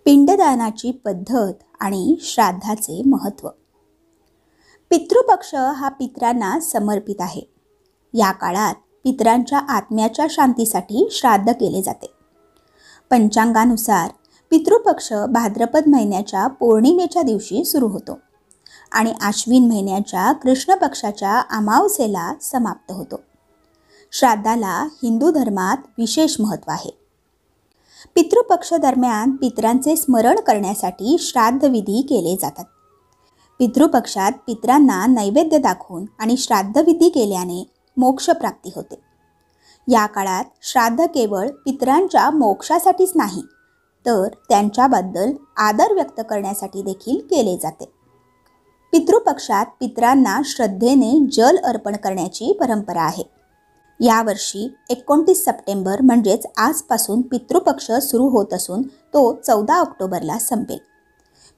पिंडदानाची पद्धत आणि श्राद्धाचे महत्त्व. पितृपक्ष हा पितरांना समर्पित आहे. या काळात पितरांच्या आत्म्याच्या शांतीसाठी श्राद्ध केले जाते. पंचांगानुसार पितृपक्ष भाद्रपद महिन्याच्या पौर्णिमेच्या दिवशी सुरू होतो आणि आश्विन महिन्याच्या कृष्ण पक्षाच्या अमावस्येला समाप्त होतो. श्राद्धाला हिंदू धर्मात विशेष महत्त्व आहे. पितृपक्ष दरम्यान पितरांचे स्मरण करण्यासाठी श्राद्धविधी केले जातात. पितृपक्षात पितरांना नैवेद्य दाखवून आणि श्राद्धविधी केल्याने मोक्षप्राप्ती होते. या काळात श्राद्ध केवळ पितरांच्या मोक्षासाठीच नाही, तर त्यांच्याबद्दल आदर व्यक्त करण्यासाठी देखील केले जाते. पितृपक्षात पितरांना श्रद्धेने जल अर्पण करण्याची परंपरा आहे. यावर्षी 29 सप्टेंबर म्हणजेच आजपासून पितृपक्ष सुरू होत असून तो 14 ऑक्टोबरला संपेल.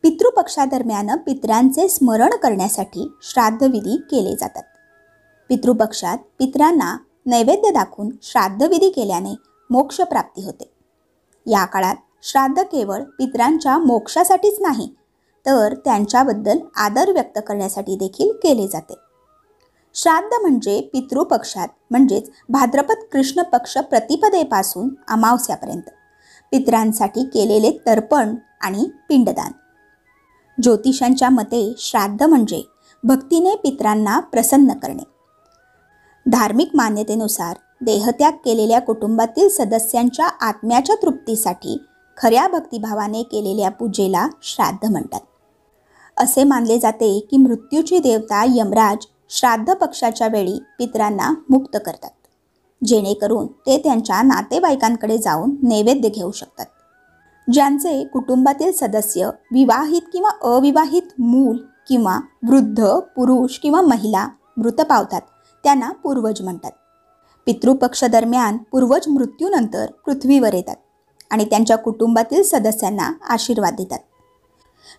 पितृपक्षादरम्यान पितरांचे स्मरण करण्यासाठी श्राद्धविधी केले जातात. पितृपक्षात पितरांना नैवेद्य दाखवून श्राद्धविधी केल्याने मोक्षप्राप्ती होते. या काळात श्राद्ध केवळ पितरांच्या मोक्षासाठीच नाही, तर त्यांच्याबद्दल आदर व्यक्त करण्यासाठी देखील केले जाते. श्राद्ध म्हणजे पितृपक्षात म्हणजेच भाद्रपद कृष्ण पक्ष प्रतिपदेपासून अमावस्यापर्यंत पितरांसाठी केलेले तर्पण आणि पिंडदान. ज्योतिषांच्या मते श्राद्ध म्हणजे भक्तीने पितरांना प्रसन्न करणे. धार्मिक मान्यतेनुसार देहत्याग केलेल्या कुटुंबातील सदस्यांच्या आत्म्याच्या तृप्तीसाठी खऱ्या भक्तिभावाने केलेल्या पूजेला श्राद्ध म्हणतात. असे मानले जाते की मृत्यूची देवता यमराज श्राद्ध पक्षाच्या वेळी पितरांना मुक्त करतात, जेणेकरून ते त्यांच्या नातेवाईकांकडे जाऊन नैवेद्य घेऊ शकतात. ज्यांचे कुटुंबातील सदस्य विवाहित किंवा अविवाहित मूल किंवा वृद्ध पुरुष किंवा महिला मृत पावतात त्यांना पूर्वज म्हणतात. पितृपक्ष दरम्यान पूर्वज मृत्यूनंतर पृथ्वीवर येतात आणि त्यांच्या कुटुंबातील सदस्यांना आशीर्वाद देतात.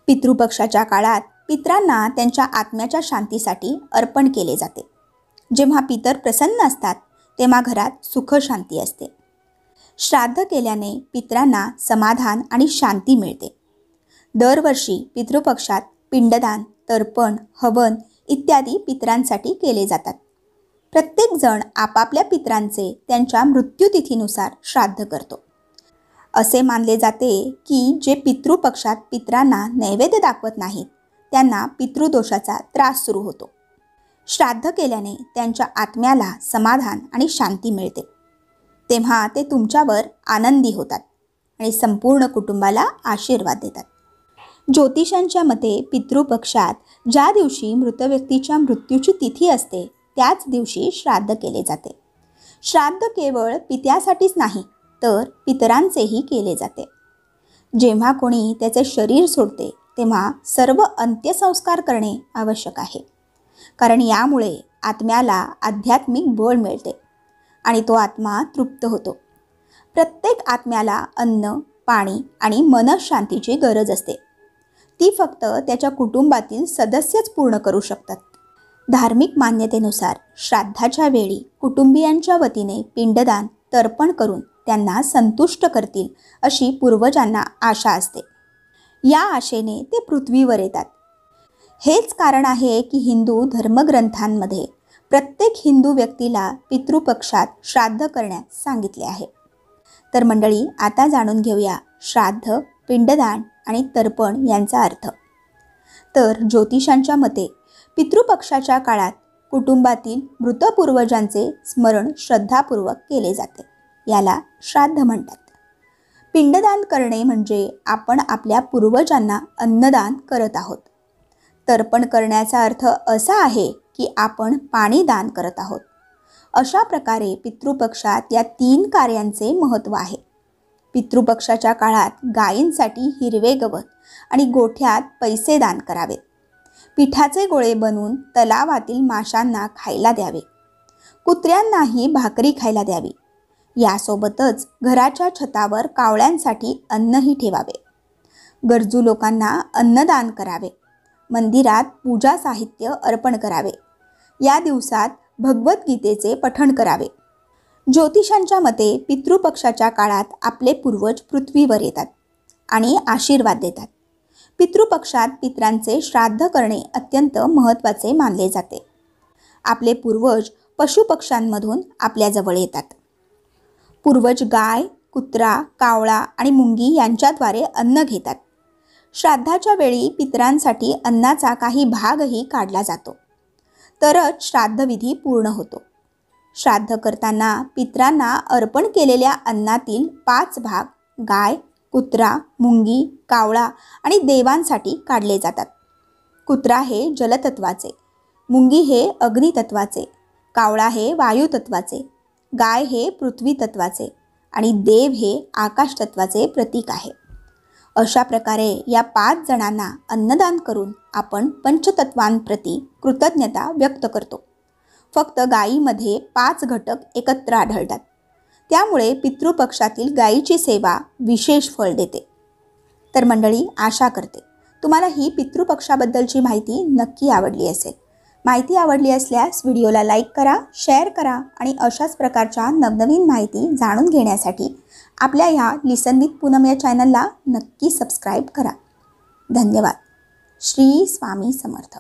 पितृपक्षाच्या काळात पितरांना त्यांच्या आत्म्याच्या शांतीसाठी अर्पण केले जाते. जेव्हा पितर प्रसन्न असतात तेव्हा घरात सुख शांती असते. श्राद्ध केल्याने पितरांना समाधान आणि शांती मिळते. दरवर्षी पितृपक्षात पिंडदान, तर्पण, हवन इत्यादी पितरांसाठी केले जातात. प्रत्येकजण आपापल्या पितरांचे त्यांच्या मृत्यूतिथीनुसार श्राद्ध करतो. असे मानले जाते की जे पितृपक्षात पितरांना नैवेद्य दाखवत नाहीत त्यांना पितृदोषाचा त्रास सुरू होतो. श्राद्ध केल्याने त्यांच्या आत्म्याला समाधान आणि शांती मिळते. तेव्हा ते तुमच्यावर आनंदी होतात आणि संपूर्ण कुटुंबाला आशीर्वाद देतात. ज्योतिषांच्या मते पितृपक्षात ज्या दिवशी मृत व्यक्तीच्या मृत्यूची तिथी असते त्याच दिवशी श्राद्ध केले जाते. श्राद्ध केवळ पित्यासाठीच नाही, तर पितरांचेही केले जाते. जेव्हा कोणी त्याचे शरीर सोडते तेव्हा सर्व अंत्यसंस्कार करणे आवश्यक आहे, कारण यामुळे आत्म्याला आध्यात्मिक बळ मिळते आणि तो आत्मा तृप्त होतो. प्रत्येक आत्म्याला अन्न, पाणी आणि मनःशांतीची गरज असते. ती फक्त त्याच्या कुटुंबातील सदस्यच पूर्ण करू शकतात. धार्मिक मान्यतेनुसार श्राद्धाच्या वेळी कुटुंबियांच्या वतीने पिंडदान, तर्पण करून त्यांना संतुष्ट करतील अशी पूर्वजांना आशा असते. या आशेने ते पृथ्वीवर येतात. हेच कारण आहे की हिंदू धर्मग्रंथांमध्ये प्रत्येक हिंदू व्यक्तीला पितृपक्षात श्राद्ध करण्यास सांगितले आहे. तर मंडळी, आता जाणून घेऊया श्राद्ध, पिंडदान आणि तर्पण यांचा अर्थ. तर ज्योतिषांच्या मते पितृपक्षाच्या काळात कुटुंबातील मृत पूर्वजांचे स्मरण श्रद्धापूर्वक केले जाते. याला श्राद्ध म्हणतात. पिंडदान करणे म्हणजे आपण आपल्या पूर्वजांना अन्नदान करत आहोत. तर्पण करण्याचा अर्थ असा आहे की आपण पाणी दान करत आहोत. अशा प्रकारे पितृपक्षात या 3 कार्यांचे महत्त्व आहे. पितृपक्षाच्या काळात गायींसाठी हिरवे गवत आणि गोठ्यात पैसे दान करावेत. पिठाचे गोळे बनवून तलावातील माशांना खायला द्यावे. कुत्र्यांनाही भाकरी खायला द्यावी. यासोबतच घराच्या छतावर कावळ्यांसाठी अन्नही ठेवावे. गरजू लोकांना अन्नदान करावे. मंदिरात पूजा साहित्य अर्पण करावे. या दिवसात भगवद्गीतेचे पठण करावे. ज्योतिषांच्या मते पितृपक्षाच्या काळात आपले पूर्वज पृथ्वीवर येतात. आणि आशीर्वाद देतात. पितृपक्षात पितरांचे श्राद्ध करणे अत्यंत महत्त्वाचे मानले जाते. आपले पूर्वज पशुपक्ष्यांमधून आपल्याजवळ येतात. पूर्वज गाय, कुत्रा, कावळा आणि मुंगी यांच्याद्वारे अन्न घेतात. श्राद्धाच्या वेळी पितरांसाठी अन्नाचा काही भागही काढला जातो, तरच श्राद्धविधी पूर्ण होतो. श्राद्ध करताना पितरांना अर्पण केलेल्या अन्नातील 5 भाग गाय, कुत्रा, मुंगी, कावळा आणि देवांसाठी काढले जातात. कुत्रा हे जलतत्वाचे, मुंगी हे अग्नितत्वाचे, कावळा हे वायुतत्वाचे, गाय हे पृथ्वी तत्वाचे आणि देव हे आकाश तत्वाचे प्रतीक आहे. अशा प्रकारे या 5 जणांना अन्नदान करून आपण पंचतत्वांप्रती कृतज्ञता व्यक्त करतो. फक्त गायीमध्ये 5 घटक एकत्र आढळतात. त्यामुळे पितृपक्षातील गायीची सेवा विशेष फळ देते. तर मंडळी, आशा करते तुम्हाला ही पितृपक्षाबद्दलची माहिती नक्की आवडली असेल. माहिती आवडली असल्यास व्हिडिओला लाईक करा, शेअर करा आणि अशाच प्रकारच्या नवनवीन माहिती जाणून घेण्यासाठी आपल्या ह्या लिसन विथ पूनम या चॅनलला नक्की सबस्क्राईब करा. धन्यवाद. श्री स्वामी समर्थ.